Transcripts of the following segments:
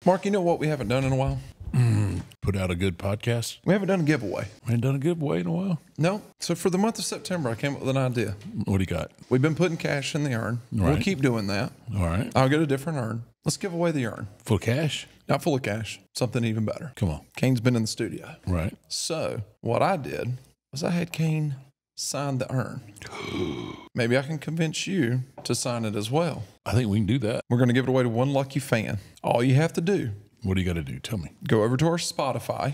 Mark, you know what we haven't done in a while? Put out a good podcast. We haven't done a giveaway. We ain't done a giveaway in a while. No. So for the month of September, I came up with an idea. What do you got? We've been putting cash in the urn. Right. We'll keep doing that. All right. I'll get a different urn. Let's give away the urn. Full cash? Not full of cash. Something even better. Come on. Kane's been in the studio. Right. So what I did was I had Kane sign the urn. Maybe I can convince you to sign it as well. I think we can do that. We're going to give it away to one lucky fan. All you have to do, What do you got to do? Tell me. go over to our Spotify,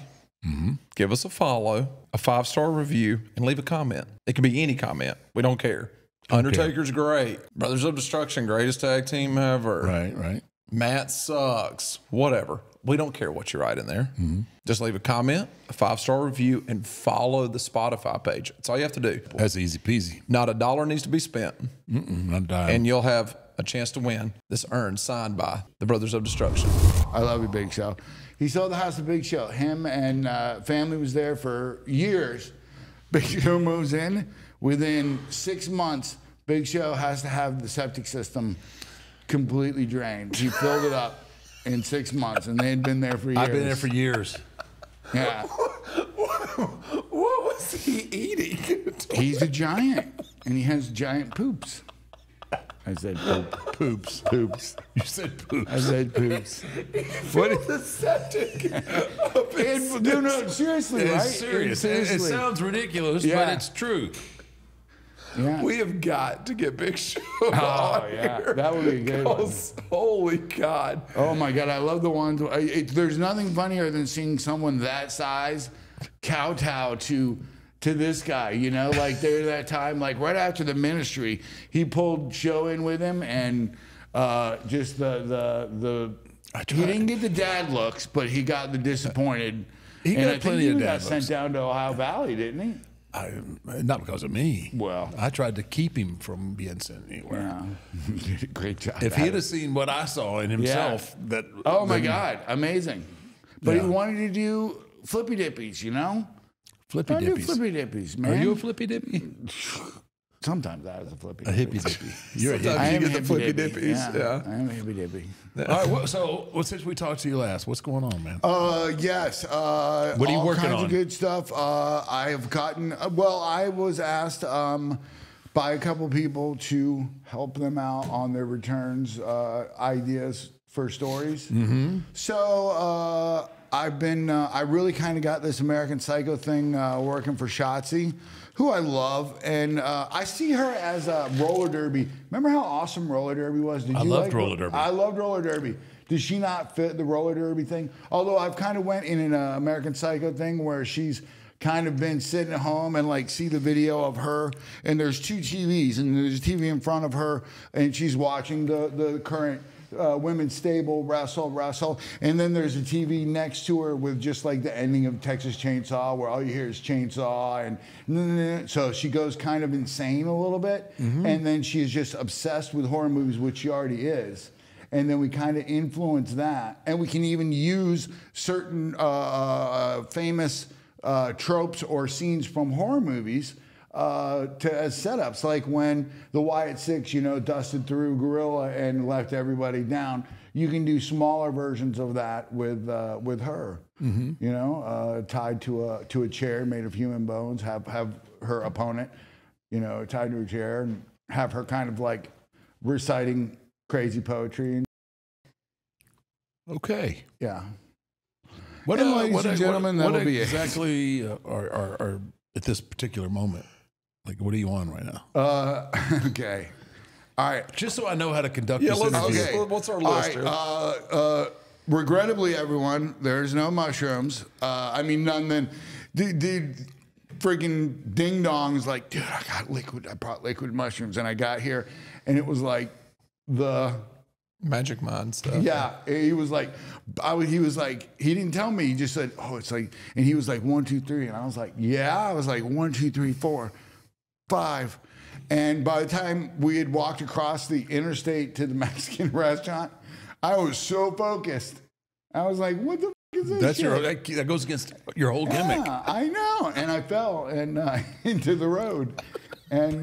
give us a follow, a 5-star review, and leave a comment. It can be any comment. We don't care. Undertaker's great. Brothers of Destruction, greatest tag team ever. Right, right. Matt sucks. Whatever. We don't care what you write in there. Just leave a comment, a 5-star review, and follow the Spotify page. That's all you have to do. That's easy peasy. Not a dollar needs to be spent. Not a dime. And you'll have a chance to win this urn signed by the Brothers of Destruction. I love you, Big Show. He sold the house to Big Show. Him and family was there for years. Big Show moves in. Within 6 months, Big Show has to have the septic system completely drained. He filled it up in 6 months, and they had been there for years. I've been there for years. Yeah. What was he eating? He's a giant, and he has giant poops. I said poop. Poops. Poops. You said poops. I said poops. What is the septic? No, seriously, right? It's serious. Seriously. It sounds ridiculous, Yeah. but it's true. Yeah. We have got to get Big Show Oh, on yeah. here. That would be a good one. Holy God. Oh my God, I love the ones. There's nothing funnier than seeing someone that size kowtow to this guy. You know, like there that time, like right after the ministry, he pulled Show in with him, and just the he didn't get the dad looks, but he got the disappointed. He and got I think plenty he of got dad sent looks. down to Ohio Valley, didn't he? Not because of me. Well. I tried to keep him from being sent anywhere. Yeah, he did a great job. If he'd have seen what I saw in himself, that Oh my then- God, amazing! But Yeah. he wanted to do flippy dippies, you know. flippy I do dippies. flippy dippies, man. Are you a flippy dippy? Sometimes I was a flippy. A hippie dippy. You're a Sometimes hippie. you am get the hippy flippy dippy. dippies, yeah. I am a hippy dippy. All right. Well, since we talked to you last, what's going on, man? Yes. What are you all working kinds on? of good stuff. I have gotten. Well, I was asked by a couple people to help them out on their returns ideas for stories. So I've been. I really kind of got this American Psycho thing working for Shotzi, who I love, and I see her as a roller derby. Remember how awesome roller derby was? Did I you loved like roller derby. I loved roller derby. Does she not fit the roller derby thing? Although I've kind of went in an American Psycho thing where she's kind of been sitting at home and like see the video of her, and there's 2 TVs, and there's a TV in front of her, and she's watching the current women's stable wrestle, and then there's a TV next to her with just like the ending of Texas Chainsaw, where all you hear is chainsaw, and so she goes kind of insane a little bit, and then she is just obsessed with horror movies, which she already is. And then we kind of influence that, and we can even use certain famous tropes or scenes from horror movies as setups, like when the Wyatt Six, dusted through Gorilla and left everybody down. You can do smaller versions of that with her, tied to a chair made of human bones. Have her opponent, tied to a chair, and have her kind of like reciting crazy poetry. Okay. Yeah. What, ladies and gentlemen, that will be it. exactly are at this particular moment? Like, what are you on right now? Okay. All right. Just so I know how to conduct Yeah, this let's interview. okay. What's our list? All right. Regrettably, everyone, there's no mushrooms. I mean, none. Then the freaking ding dong's like, dude, I brought liquid mushrooms, and I got here, and it was like the. Magic Mind stuff. Yeah, he was like, he didn't tell me. He just said, oh, it's like, and he was like 1, 2, 3, and I was like, yeah. I was like 1, 2, 3, 4, 5, and by the time we had walked across the interstate to the Mexican restaurant, I was so focused. I was like, what the f is this? That's shit? that goes against your whole gimmick. Yeah, I know, and I fell into the road, and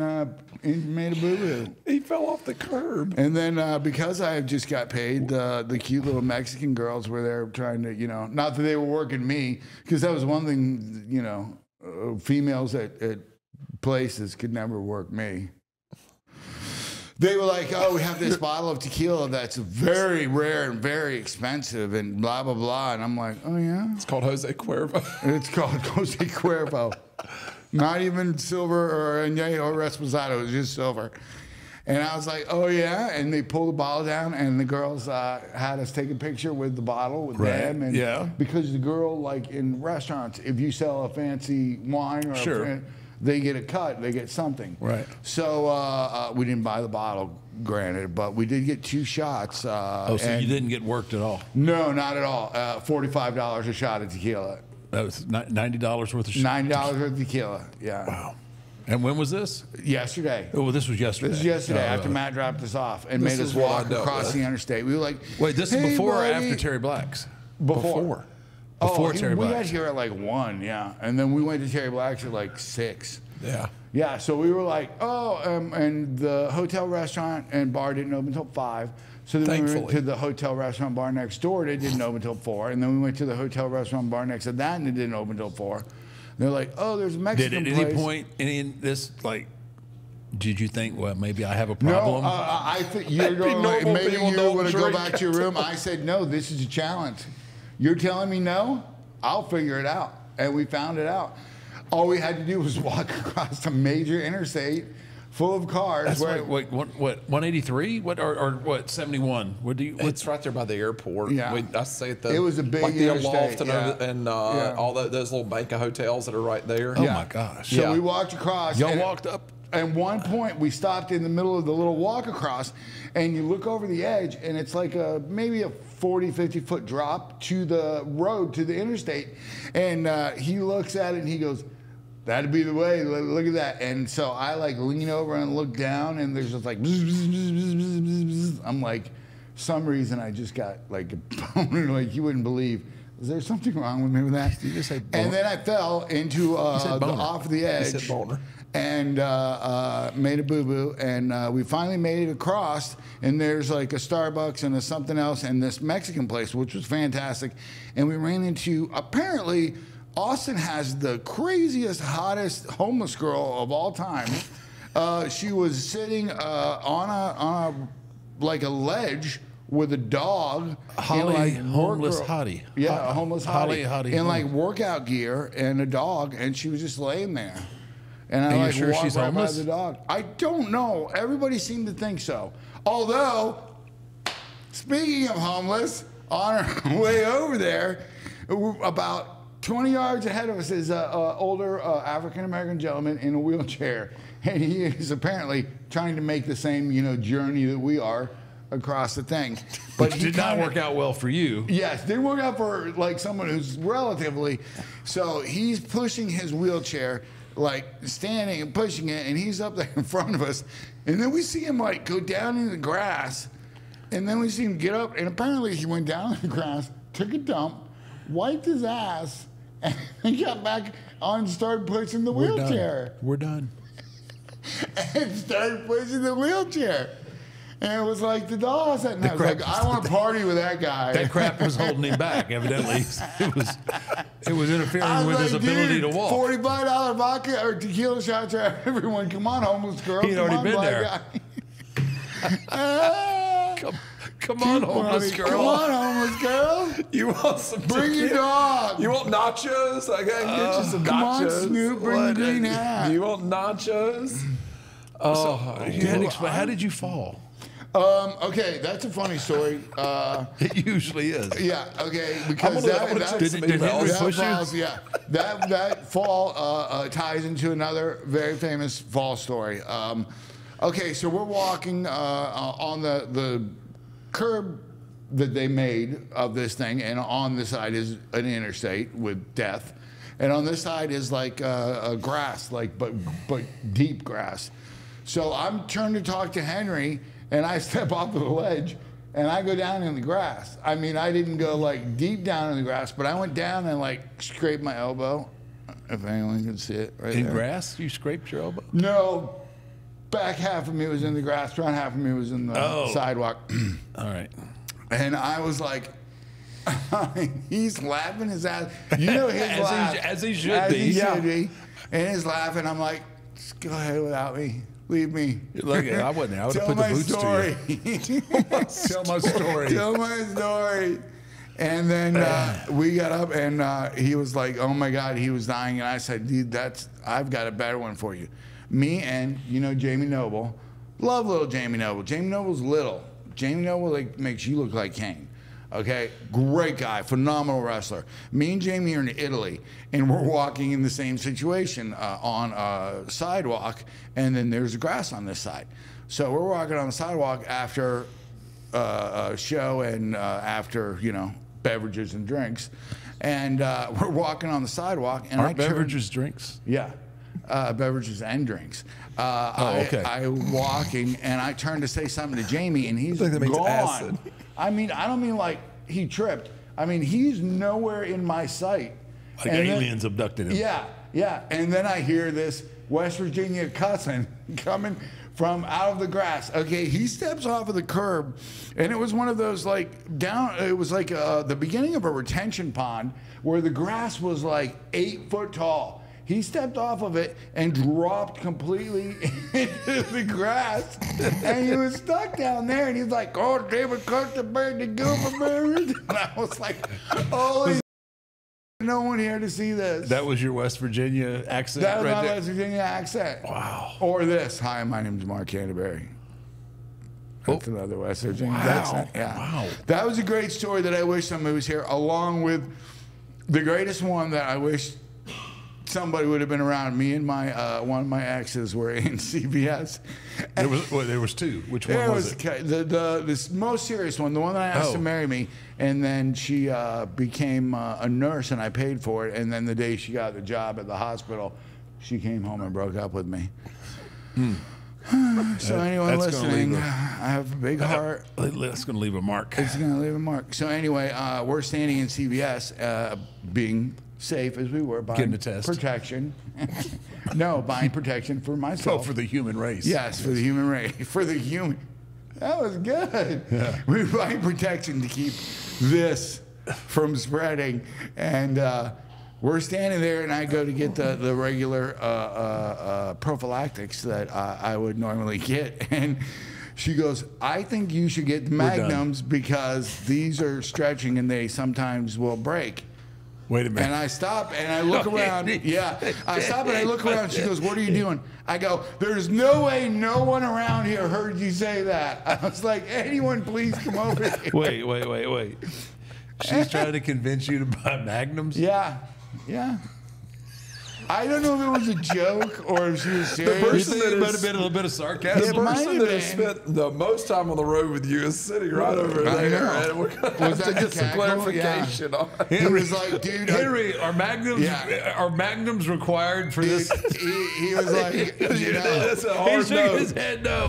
made a boo-boo. He fell off the curb. And then because I just got paid, the cute little Mexican girls were there trying to, not that they were working me, because that was one thing, females at places could never work me. They were like, oh, we have this bottle of tequila that's very rare and very expensive and blah, blah, blah. And I'm like, oh, yeah? It's called Jose Cuervo. It's called Jose Cuervo. Not even silver or añejo or reposado. It was just silver. And I was like, oh, yeah? And they pulled the bottle down, and the girls had us take a picture with the bottle with them. And because the girl, like in restaurants, if you sell a fancy wine or they get a cut, they get something. Right. So we didn't buy the bottle, granted, but we did get 2 shots. So you didn't get worked at all? No, not at all. $45 a shot of tequila. That was $90 worth of $90 worth of tequila, yeah. Wow. And when was this? Yesterday. Oh, well, this was yesterday. This was yesterday after Matt dropped us off and made us walk across the interstate. We were like, wait, this is before or after Terry Black's? Before. Before Terry Black's. We got here at like 1, yeah. And then we went to Terry Black's at like 6. Yeah. Yeah, so we were like, and the hotel, restaurant, and bar didn't open until 5. So then we went to the hotel, restaurant, bar next door. They didn't open until 4. And then we went to the hotel, restaurant, bar next to that, and it didn't open until 4. They're like, oh, there's a Mexican place. Did at any point in this, like, did you think, well, maybe I have a problem? No, I think you're going, maybe you're going to go back to your room. I said, no, this is a challenge. You're telling me no? I'll figure it out. And we found it out. All we had to do was walk across a major interstate full of cars. That's what 183? Or what, 71? It's right there by the airport. Yeah. I say it was a big interstate. Aloft and all those little bank of hotels that are right there. Oh, my gosh. So we walked across. Y'all walked up? At one point, we stopped in the middle of the little walk across, and you look over the edge, and it's like maybe a 40, 50-foot drop to the road, to the interstate. And he looks at it, and he goes, that'd be the way. Look at that. And so I like lean over and look down, and there's just like, bzz, bzz, bzz, bzz, bzz, bzz. I'm like, some reason I just got like a boner, like you wouldn't believe. Is there something wrong with me with that? Did you just say boner? And then I fell into off the edge. He said boner. And made a boo-boo, and we finally made it across, and there's like a Starbucks and a something else and this Mexican place, which was fantastic. And we ran into, apparently, Austin has the craziest, hottest homeless girl of all time. She was sitting on a ledge with a dog. Holly, homeless hottie. Yeah, a homeless hottie. Hottie. In like workout gear and a dog, and she was just laying there. And I like sure she's right homeless? by the dog. I don't know. Everybody seemed to think so. Although, speaking of homeless, on our way over there, about 20 yards ahead of us is an older African-American gentleman in a wheelchair. And he is apparently trying to make the same, journey that we are across the thing. But it did not work out well for you. Yes, didn't work out for like someone who's relatively. So he's pushing his wheelchair, like standing and pushing it, and he's up there in front of us. And then we see him like go down in the grass, and then we see him get up, and apparently he went down in the grass, took a dump, wiped his ass, and he got back on and started pushing the wheelchair. We're done. And started pushing the wheelchair. And it was like the dolls. And I was like, I want to party with that guy. That crap was holding him back, evidently. It was interfering with his ability to walk. $45 vodka or tequila shots for everyone. Come on, homeless girl. He'd already been there. Come on, homeless girl. Come on, homeless girl. You want some Bring your dog. You want nachos? I gotta get you some nachos. Come on, Snoop. Bring your green hat. You want nachos? Oh, how did you fall? Okay, that's a funny story. It usually is. Yeah, okay, because did Henry push you? Yeah, that fall ties into another very famous fall story. Okay, so we're walking on the curb that they made of this thing, and on this side is an interstate with death, and on this side is like a grass, like but deep grass. So I'm trying to talk to Henry, and I step off of the ledge, and I go down in the grass. I mean, I didn't go like deep down in the grass, but I went down and like scraped my elbow, if anyone can see it right In there. grass? You scraped your elbow? No, back half of me was in the grass, front half of me was in the sidewalk. All right. And I was like, he's laughing his ass. You know his laugh. As he should as be. He should be. And he's laughing. I'm like, just go ahead without me. Leave me. Look, I wouldn't. I would have Tell put the my boots story. to you. Tell my story. Tell my story. And then we got up, and he was like, "Oh my God," he was dying. And I said, "Dude, I've got a better one for you." Me and Jamie Noble, love little Jamie Noble. Jamie Noble's little. Jamie Noble makes you look like Kane. Okay, great guy, phenomenal wrestler. Me and Jamie are in Italy, and we're walking in the same situation on a sidewalk, and then there's grass on this side. So we're walking on the sidewalk after a show and after beverages and drinks, and we're walking on the sidewalk. And Aren't beverages drinks? Yeah, beverages and drinks. Okay. I'm walking, and I turn to say something to Jamie, and he's think that means gone. acid. I mean, I don't mean like he tripped. I mean, he's nowhere in my sight. Like And then- aliens abducted him. Yeah. And then I hear this West Virginia cousin coming from out of the grass. Okay, he steps off of the curb, and it was one of those it was like the beginning of a retention pond where the grass was like 8 foot tall. He stepped off of it and dropped completely into the grass, and he was stuck down there. And he's like, "Oh, David, cut the bird, the goober bird." And I was like, "Holy, no one here to see this." That was your West Virginia accent That was right my there? West Virginia accent. Wow. Or this. Hi, my name's Mark Canterbury. That's another West Virginia accent. Yeah. Wow. That was a great story that I wish somebody was here, along with the greatest one that I wish somebody would have been around. Me and my one of my exes were in CBS. There was two. Which one was it? The most serious one, the one that I asked to marry me, and then she became a nurse, and I paid for it. And then the day she got the job at the hospital, she came home and broke up with me. So anyone That's gonna listening, leave I have a big heart. That's going to leave a mark. It's going to leave a mark. So anyway, we're standing in CVS, being safe as we were, buying Getting a test. protection. No, buying protection for myself. Oh, for the human race. Yes, for the human race. For the human. That was good. Yeah. We were buying protection to keep this from spreading. And we're standing there, and I go to get the regular prophylactics that I would normally get. And she goes, "I think you should get the Magnums because these are stretching and they sometimes will break." Wait a minute. And I stop and I look around. Yeah, I stop and I look around. She goes, "What are you doing?" I go, "There's no way no one around here heard you say that." I was like, "Anyone, please come over here." Wait. She's trying to convince you to buy Magnums? Yeah. I don't know if it was a joke or if she was serious. person You think that it might is- have been a little bit of sarcasm? The It might person have that has been. spent the most time on the road with you is sitting right over I there. know. And we're going to Was have to that get some cackle? clarification on it. He was like, "Dude, Henry, are Magnums are Magnums required for this? he was like, That's a hard He shook no. his head no.